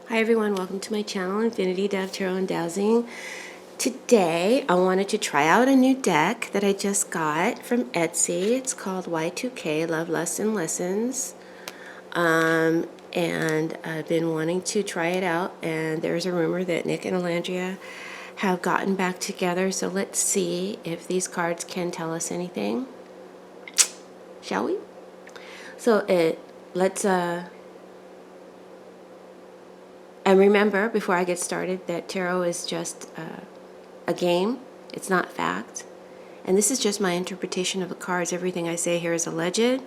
Hi everyone, welcome to my channel, Infinity Dove Tarot and Dowsing. Today I wanted to try out a new deck that I just got from Etsy. It's called Y2K, Love, Lust, and Lessons. And I've been wanting to try it out, and there's a rumor that Nick and Olandria have gotten back together, so let's see if these cards can tell us anything. Shall we? So let's and remember, before I get started, that tarot is just a game. It's not fact. And this is just my interpretation of the cards. Everything I say here is alleged.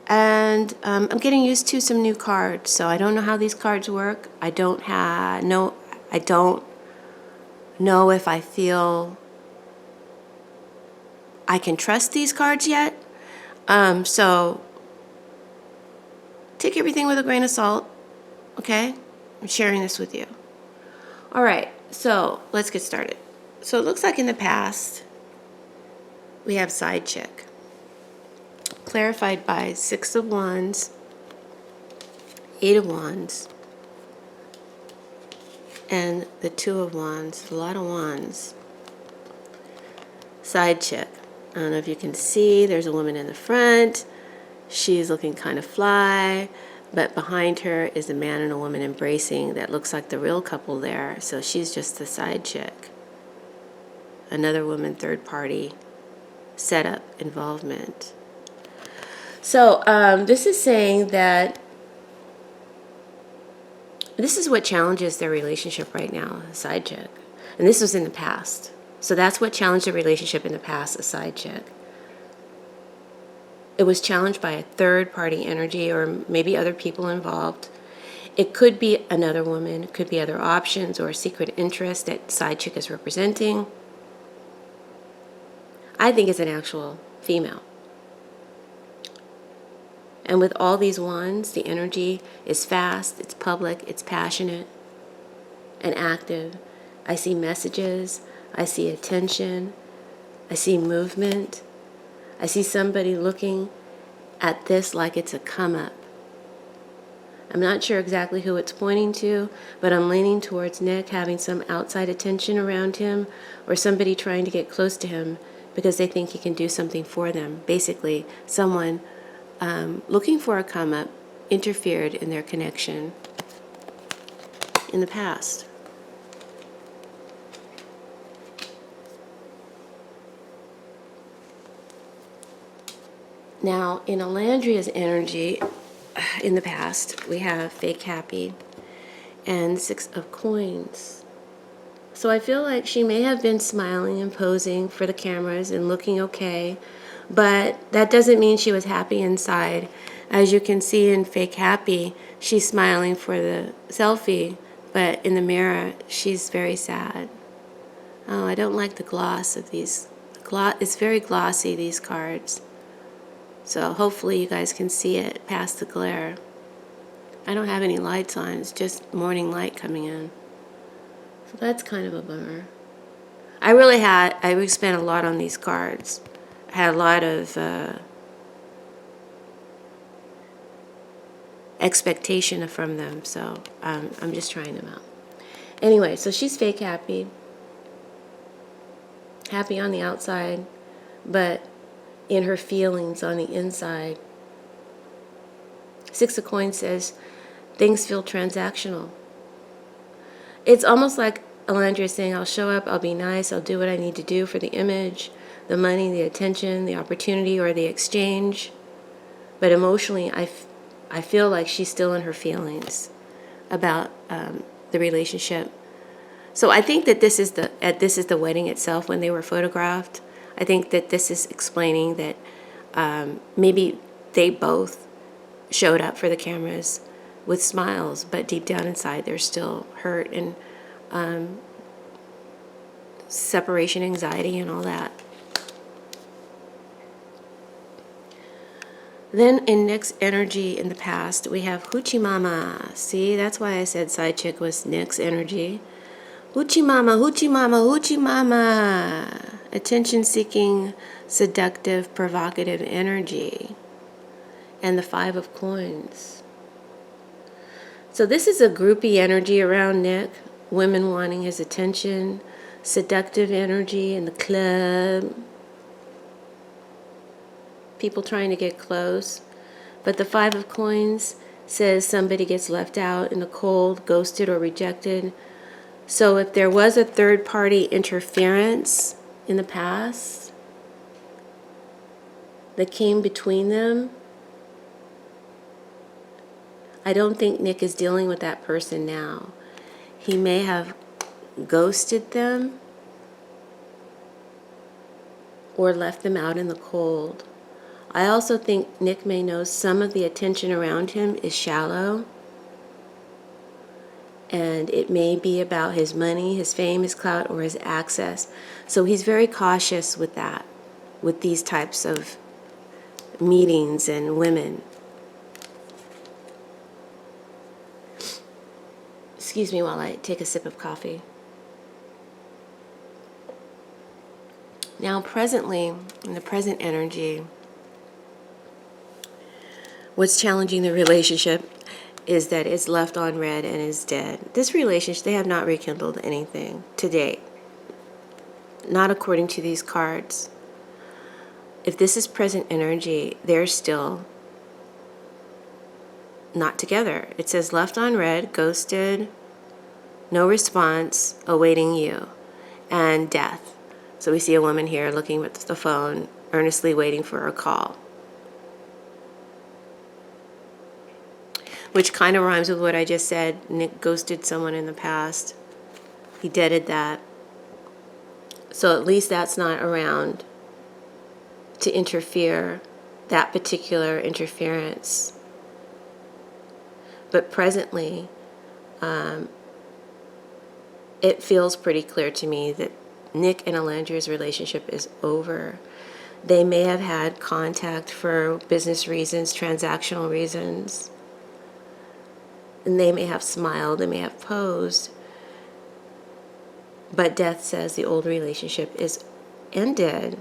And I'm getting used to some new cards, so I don't know how these cards work. I don't know if I feel I can trust these cards yet. So take everything with a grain of salt, okay? I'm sharing this with you. All right, so let's get started. So it looks like in the past, we have side chick, clarified by 6 of Wands, 8 of Wands, and the 2 of Wands, a lot of Wands. Side chick. I don't know if you can see, there's a woman in the front. She's looking kind of fly, but behind her is a man and a woman embracing that looks like the real couple there, so she's just the side chick. Another woman, third party, setup, involvement. So this is saying that this is what challenges their relationship right now, a side chick. And this was in the past. So that's what challenged their relationship in the past, a side chick. It was challenged by a third party energy or maybe other people involved. It could be another woman, it could be other options or a secret interest that side chick is representing. I think it's an actual female. And with all these wands, the energy is fast, it's public, it's passionate and active. I see messages, I see attention, I see movement. I see somebody looking at this like it's a come up. I'm not sure exactly who it's pointing to, but I'm leaning towards Nick having some outside attention around him or somebody trying to get close to him because they think he can do something for them. Basically, someone looking for a come up interfered in their connection in the past. Now, in Olandria's energy, in the past, we have fake happy and 6 of coins. So I feel like she may have been smiling and posing for the cameras and looking okay, but that doesn't mean she was happy inside. As you can see in fake happy, she's smiling for the selfie, but in the mirror, she's very sad. Oh, I don't like the gloss of these. It's very glossy, these cards. So hopefully you guys can see it past the glare. I don't have any lights on, it's just morning light coming in. So that's kind of a bummer. I spent a lot on these cards. I had a lot of expectation from them, so I'm just trying them out. Anyway, so she's fake happy. Happy on the outside, but in her feelings on the inside. 6 of coins says things feel transactional. It's almost like Olandria is saying, I'll show up, I'll be nice, I'll do what I need to do for the image, the money, the attention, the opportunity, or the exchange. But emotionally, I feel like she's still in her feelings about the relationship. So I think that this is the wedding itself when they were photographed. I think that this is explaining that maybe they both showed up for the cameras with smiles, but deep down inside they're still hurt and separation anxiety and all that. Then in Nick's energy in the past, we have Hoochie Mama. See, that's why I said side chick was Nick's energy. Hoochie Mama, Hoochie Mama, Hoochie Mama. Attention-seeking, seductive, provocative energy. And the 5 of coins. So this is a groupie energy around Nick. Women wanting his attention, seductive energy in the club, people trying to get close. But the Five of Coins says somebody gets left out in the cold, ghosted, or rejected. So if there was a third-party interference in the past that came between them, I don't think Nick is dealing with that person now. He may have ghosted them or left them out in the cold. I also think Nick may know some of the attention around him is shallow, and it may be about his money, his fame, his clout, or his access. So he's very cautious with that, with these types of meetings and women. Excuse me while I take a sip of coffee. Now, presently, in the present energy, what's challenging the relationship is that it's left on red and is dead. This relationship, they have not rekindled anything to date. Not according to these cards. If this is present energy, they're still not together. It says left on red, ghosted, no response, awaiting you, and death. So we see a woman here looking at the phone, earnestly waiting for a call. Which kind of rhymes with what I just said. Nick ghosted someone in the past. He deaded that. So at least that's not around to interfere, that particular interference. But presently, it feels pretty clear to me that Nick and Olandria's relationship is over. They may have had contact for business reasons, transactional reasons. And they may have smiled, they may have posed. But death says the old relationship is ended.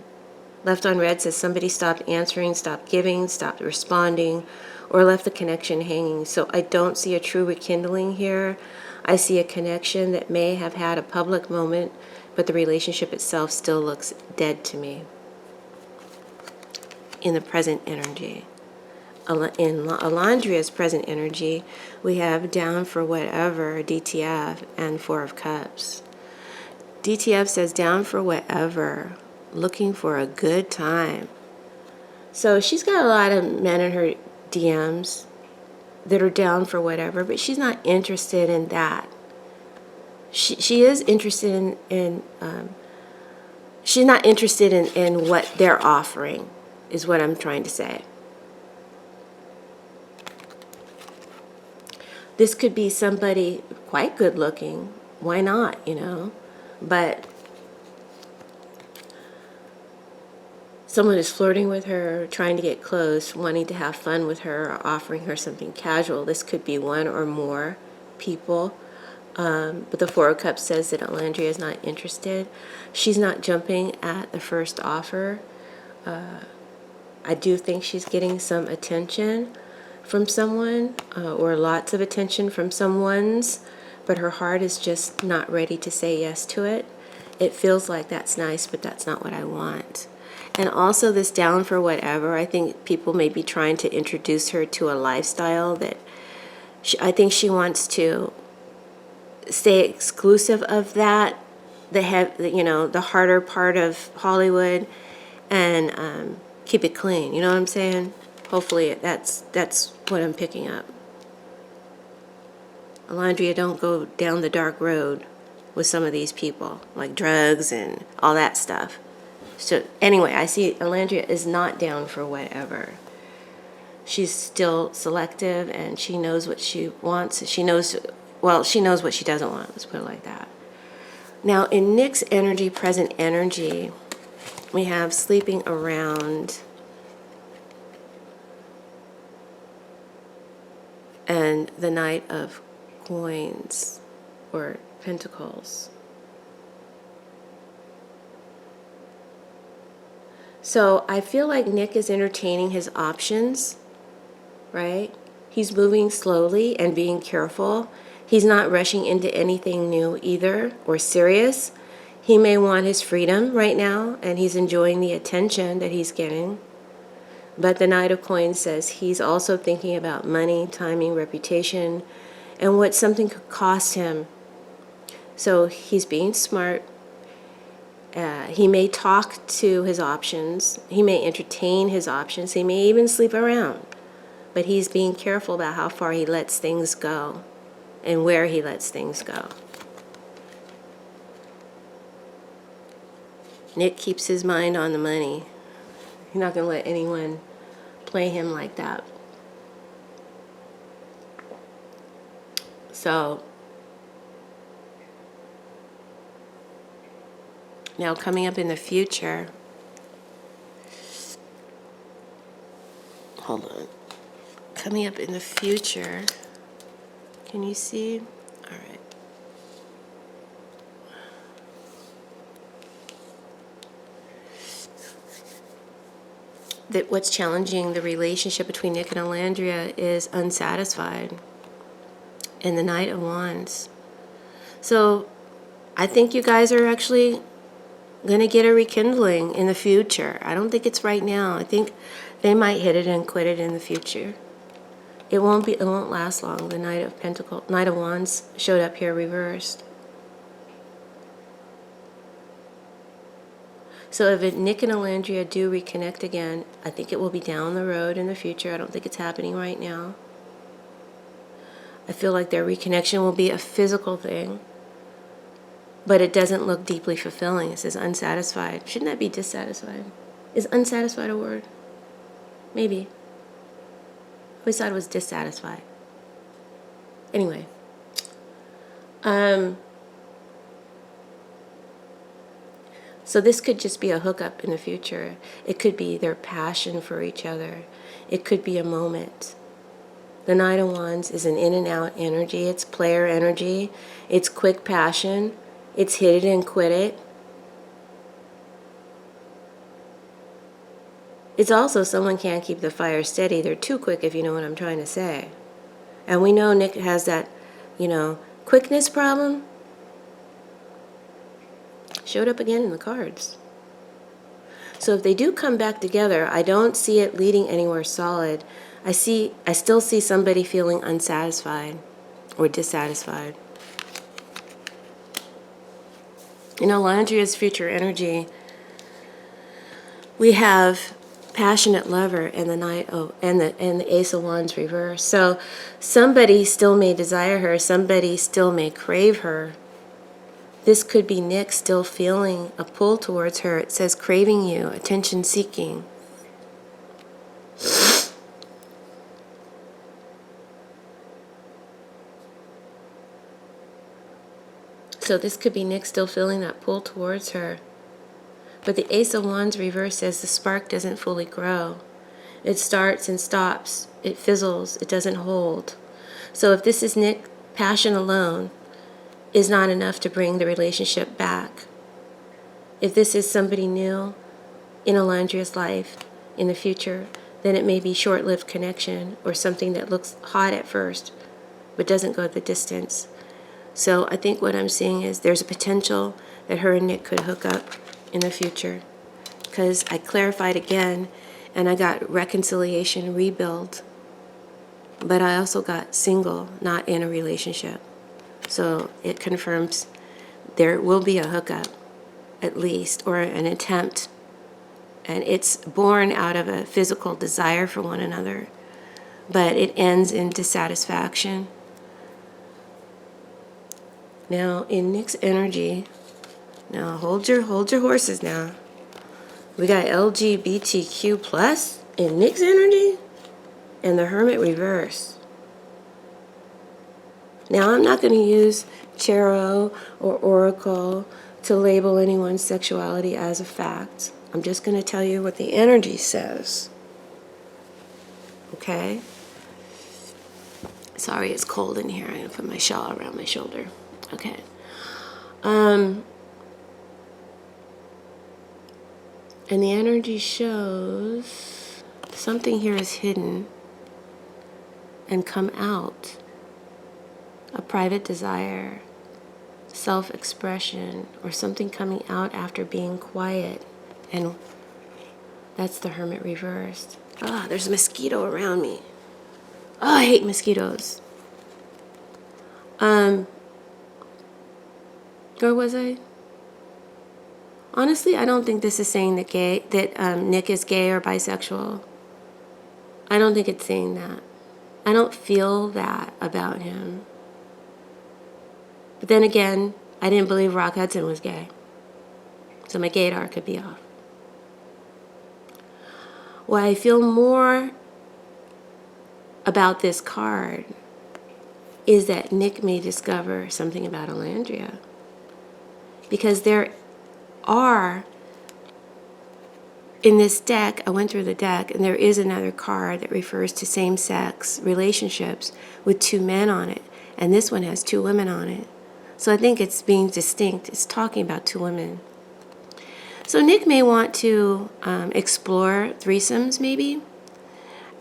Left on red says somebody stopped answering, stopped giving, stopped responding, or left the connection hanging. So I don't see a true rekindling here. I see a connection that may have had a public moment, but the relationship itself still looks dead to me in the present energy. In Olandria's present energy, we have down for whatever, DTF, and Four of Cups. DTF says down for whatever, looking for a good time. So she's got a lot of men in her DMs that are down for whatever, but she's not interested in that. She is interested in she's not interested in what they're offering, is what I'm trying to say. This could be somebody quite good looking. Why not, But someone is flirting with her, trying to get close, wanting to have fun with her, or offering her something casual. This could be one or more people. But the Four of Cups says that Olandria is not interested. She's not jumping at the first offer. I do think she's getting some attention from someone, or lots of attention from someone's, but her heart is just not ready to say yes to it. It feels like that's nice, but that's not what I want. And also this down for whatever, I think people may be trying to introduce her to a lifestyle that I think she wants to stay exclusive of that, the harder part of Hollywood, and keep it clean. You know what I'm saying? Hopefully that's what I'm picking up. Olandria, don't go down the dark road with some of these people, like drugs and all that stuff. So anyway, I see Olandria is not down for whatever. She's still selective, and she knows what she wants. She knows what she doesn't want. Let's put it like that. Now, in Nick's energy, present energy, we have sleeping around and the Knight of Coins or Pentacles. So I feel like Nick is entertaining his options, right? He's moving slowly and being careful. He's not rushing into anything new either or serious. He may want his freedom right now, and he's enjoying the attention that he's getting. But the Knight of Coins says he's also thinking about money, timing, reputation, and what something could cost him. So he's being smart. He may talk to his options. He may entertain his options. He may even sleep around. But he's being careful about how far he lets things go and where he lets things go. Nick keeps his mind on the money. He's not going to let anyone play him like that. So, now coming up in the future, hold on. Coming up in the future, can you see? All right. That what's challenging the relationship between Nick and Olandria is unsatisfied, and the Knight of Wands. So I think you guys are actually going to get a rekindling in the future. I don't think it's right now. I think they might hit it and quit it in the future. It won't last long. The Knight of Wands showed up here reversed. So if Nick and Olandria do reconnect again, I think it will be down the road in the future. I don't think it's happening right now. I feel like their reconnection will be a physical thing, but it doesn't look deeply fulfilling. It says unsatisfied. Shouldn't that be dissatisfied? Is unsatisfied a word? Maybe. I always thought it was dissatisfied. Anyway. So this could just be a hookup in the future. It could be their passion for each other. It could be a moment. The Knight of Wands is an in and out energy. It's player energy. It's quick passion. It's hit it and quit it. It's also someone can't keep the fire steady. They're too quick, if you know what I'm trying to say. And we know Nick has that, quickness problem. Showed up again in the cards. So if they do come back together, I don't see it leading anywhere solid. I still see somebody feeling unsatisfied or dissatisfied. In Olandria's future energy, we have passionate lover and the Ace of Wands reverse. So somebody still may desire her, somebody still may crave her. This could be Nick still feeling a pull towards her. It says craving you, attention seeking. So this could be Nick still feeling that pull towards her. But the Ace of Wands reverse says the spark doesn't fully grow. It starts and stops. It fizzles. It doesn't hold. So if this is Nick, passion alone is not enough to bring the relationship back. If this is somebody new in Olandria's life in the future, then it may be short-lived connection or something that looks hot at first but doesn't go the distance. So I think what I'm seeing is there's a potential that her and Nick could hook up in the future, because I clarified again and I got reconciliation, rebuild, but I also got single, not in a relationship. So it confirms there will be a hookup, at least, or an attempt, and it's born out of a physical desire for one another, but it ends in dissatisfaction. Now in Nick's energy, now hold your horses now. We got LGBTQ plus in Nick's energy and the Hermit reverse. Now, I'm not going to use tarot or oracle to label anyone's sexuality as a fact. I'm just going to tell you what the energy says. Okay? Sorry, it's cold in here. I'm going to put my shawl around my shoulder. Okay. And the energy shows something here is hidden. and come out. A private desire, self-expression, or something coming out after being quiet. And that's the Hermit reversed. Ah, there's a mosquito around me. Oh, I hate mosquitoes. Where was I? Honestly, I don't think this is saying that Nick is gay or bisexual. I don't think it's saying that. I don't feel that about him. But then again, I didn't believe Rock Hudson was gay. So my gaydar could be off. What I feel more about this card is that Nick may discover something about Olandria. Because there are, in this deck, I went through the deck, and there is another card that refers to same-sex relationships with two men on it. And this one has two women on it. So I think it's being distinct. It's talking about two women. So Nick may want to explore threesomes, maybe,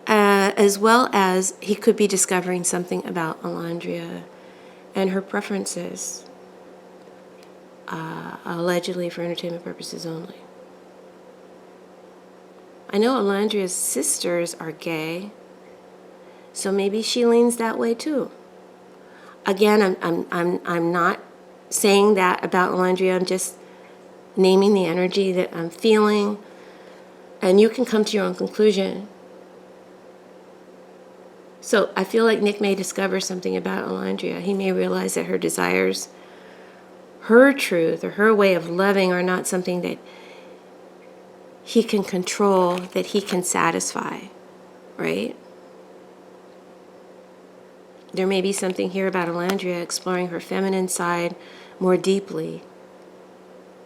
as well as he could be discovering something about Olandria and her preferences, allegedly for entertainment purposes only. I know Olandria's sisters are gay, so maybe she leans that way too. Again, I'm not saying that about Olandria. I'm just naming the energy that I'm feeling, and you can come to your own conclusion. So I feel like Nick may discover something about Olandria. He may realize that her desires, her truth, or her way of loving are not something that he can control, that he can satisfy, right? There may be something here about Olandria exploring her feminine side more deeply,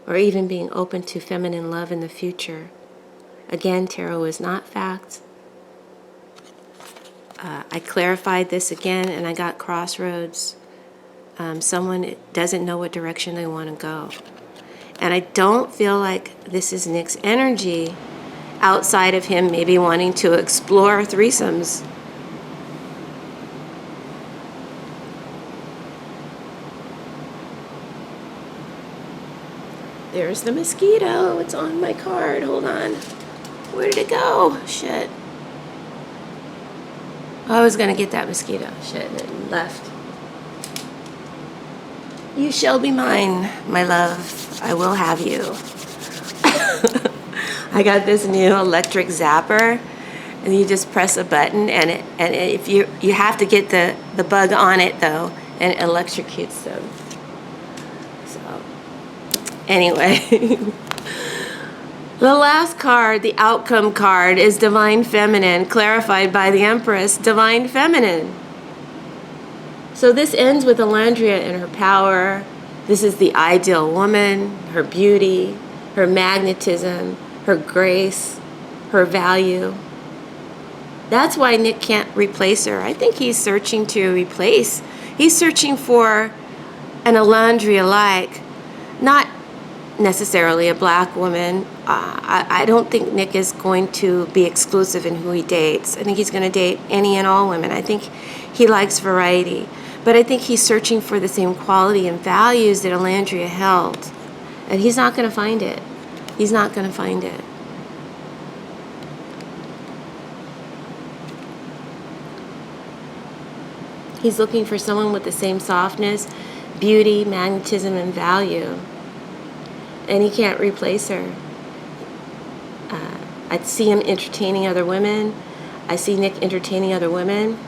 or even being open to feminine love in the future. Again, tarot is not fact. I clarified this again, and I got crossroads. Someone doesn't know what direction they want to go. And I don't feel like this is Nick's energy outside of him maybe wanting to explore threesomes. There's the mosquito. It's on my card. Hold on. Where did it go? Shit. I was going to get that mosquito. Shit, and it left. You shall be mine, my love. I will have you. I got this new electric zapper, and you just press a button, and if you have to get the bug on it though, and it electrocutes them. So anyway, the last card, the outcome card, is Divine Feminine, clarified by the Empress, Divine Feminine. So this ends with Olandria and her power. This is the ideal woman, her beauty, her magnetism, her grace, her value. That's why Nick can't replace her. I think he's searching to replace. He's searching for an Olandria-like, not necessarily a black woman. I don't think Nick is going to be exclusive in who he dates. I think he's going to date any and all women. I think he likes variety. But I think he's searching for the same quality and values that Olandria held. And he's not going to find it. He's not going to find it. He's looking for someone with the same softness, beauty, magnetism, and value. And he can't replace her. I see him entertaining other women. I see Nick entertaining other women.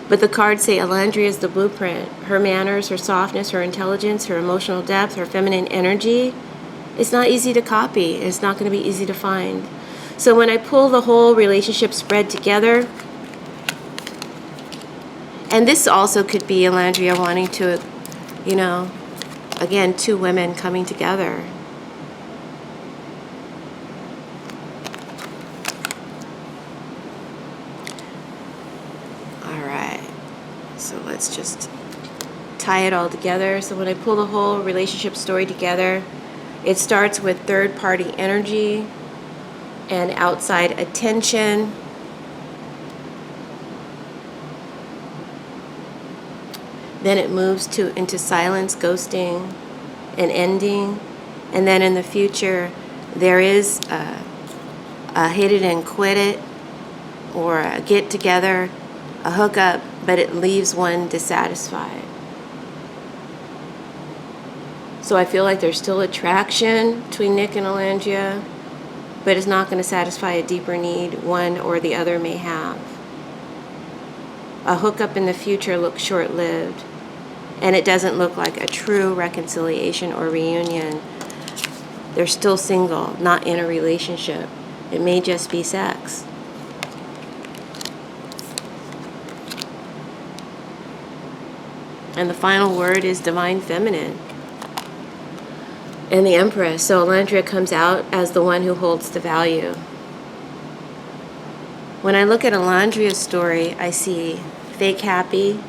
But the cards say Olandria is the blueprint. Her manners, her softness, her intelligence, her emotional depth, her feminine energy. It's not easy to copy. It's not going to be easy to find. So when I pull the whole relationship spread together, and this also could be Olandria wanting to, you know, again, two women coming together. So let's just tie it all together. So when I pull the whole relationship story together, it starts with third-party energy. and outside attention. Then it moves into silence, ghosting, and ending. And then in the future, there is a hit it and quit it, or a get together, a hookup, but it leaves one dissatisfied. So I feel like there's still attraction between Nick and Olandria, but it's not going to satisfy a deeper need one or the other may have. A hookup in the future looks short-lived, and it doesn't look like a true reconciliation or reunion. They're still single, not in a relationship. It may just be sex. And the final word is Divine Feminine and the Empress. So Olandria comes out as the one who holds the value. When I look at Olandria's story, I see fake happy,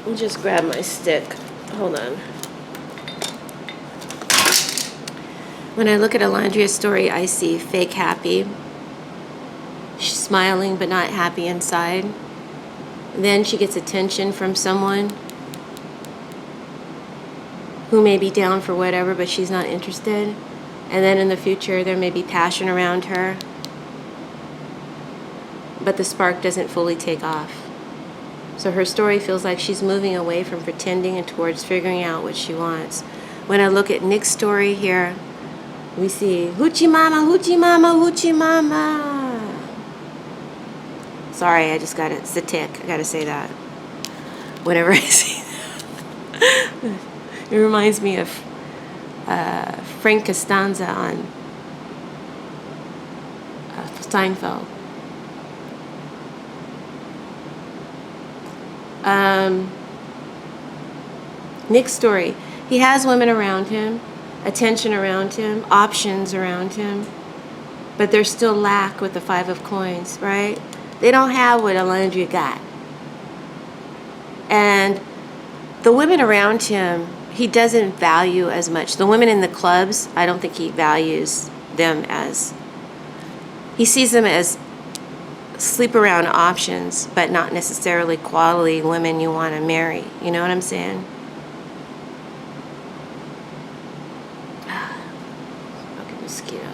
I'll just grab my stick. Hold on. When I look at Olandria's story, I see fake happy. She's smiling but not happy inside. Then she gets attention from someone who may be down for whatever, but she's not interested. And then in the future, there may be passion around her, but the spark doesn't fully take off. So her story feels like she's moving away from pretending and towards figuring out what she wants. When I look at Nick's story here, we see hoochie mama, hoochie mama, hoochie mama. Sorry, I just got it. It's the tick. I got to say that whenever I see that. It reminds me of Frank Costanza on Seinfeld. Nick's story. He has women around him, attention around him, options around him, but there's still lack with the Five of Coins, right? They don't have what Olandria got. And the women around him, he doesn't value as much. The women in the clubs, I don't think he values them as, he sees them as sleep around options, but not necessarily quality women you want to marry. You know what I'm saying? Fucking mosquito.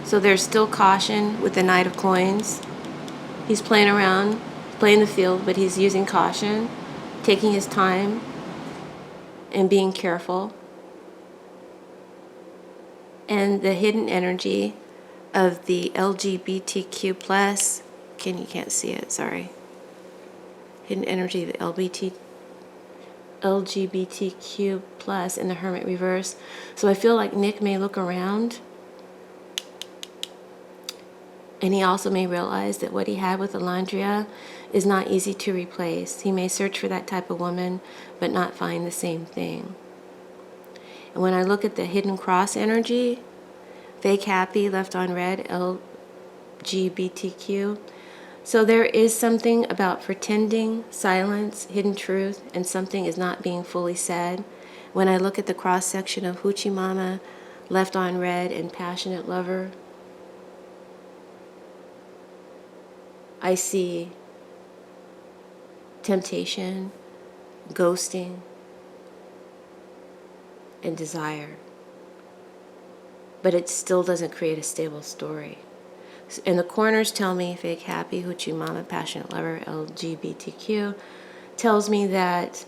So there's still caution with the Knight of Coins. He's playing around, playing the field, but he's using caution, taking his time, and being careful. And the hidden energy of the LGBTQ plus, you can't see it, sorry. Hidden energy of the LGBTQ plus in the Hermit reverse. So I feel like Nick may look around, and he also may realize that what he had with Olandria is not easy to replace. He may search for that type of woman, but not find the same thing. And when I look at the hidden cross energy, fake happy, left on red, LGBTQ. So there is something about pretending, silence, hidden truth, and something is not being fully said. When I look at the cross section of hoochie mama, left on red, and passionate lover, I see temptation, ghosting, and desire. But it still doesn't create a stable story. And the corners tell me fake happy, hoochie mama, passionate lover, LGBTQ, tells me that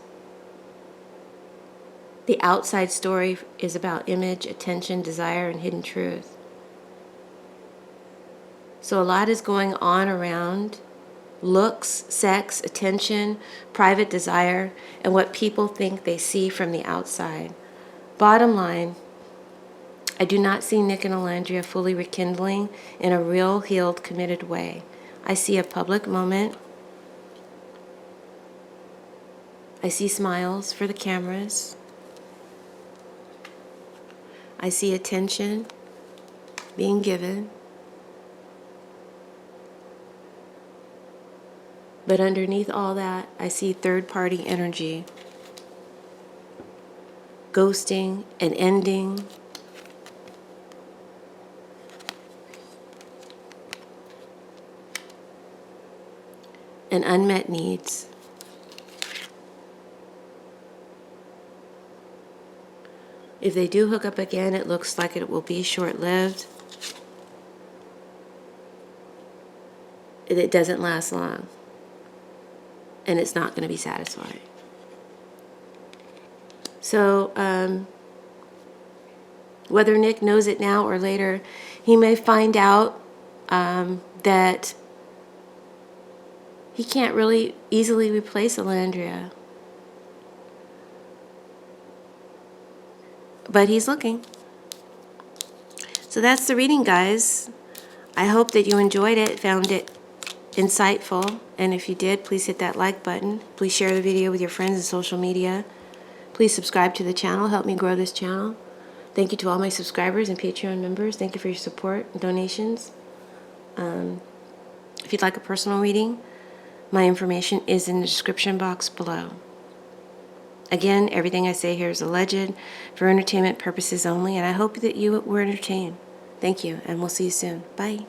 the outside story is about image, attention, desire, and hidden truth. So a lot is going on around looks, sex, attention, private desire, and what people think they see from the outside. Bottom line, I do not see Nick and Olandria fully rekindling in a real, healed, committed way. I see a public moment. I see smiles for the cameras. I see attention being given. But underneath all that, I see third-party energy. Ghosting, an ending. And unmet needs. If they do hook up again, it looks like it will be short-lived. It doesn't last long. And it's not going to be satisfying. So, whether Nick knows it now or later, he may find out that he can't really easily replace Olandria. But he's looking. So that's the reading, guys. I hope that you enjoyed it, found it insightful. And if you did, please hit that like button. Please share the video with your friends and social media. Please subscribe to the channel. Help me grow this channel. Thank you to all my subscribers and Patreon members. Thank you for your support and donations. If you'd like a personal reading, my information is in the description box below. Again, everything I say here is alleged for entertainment purposes only, and I hope that you were entertained. Thank you, and we'll see you soon. Bye.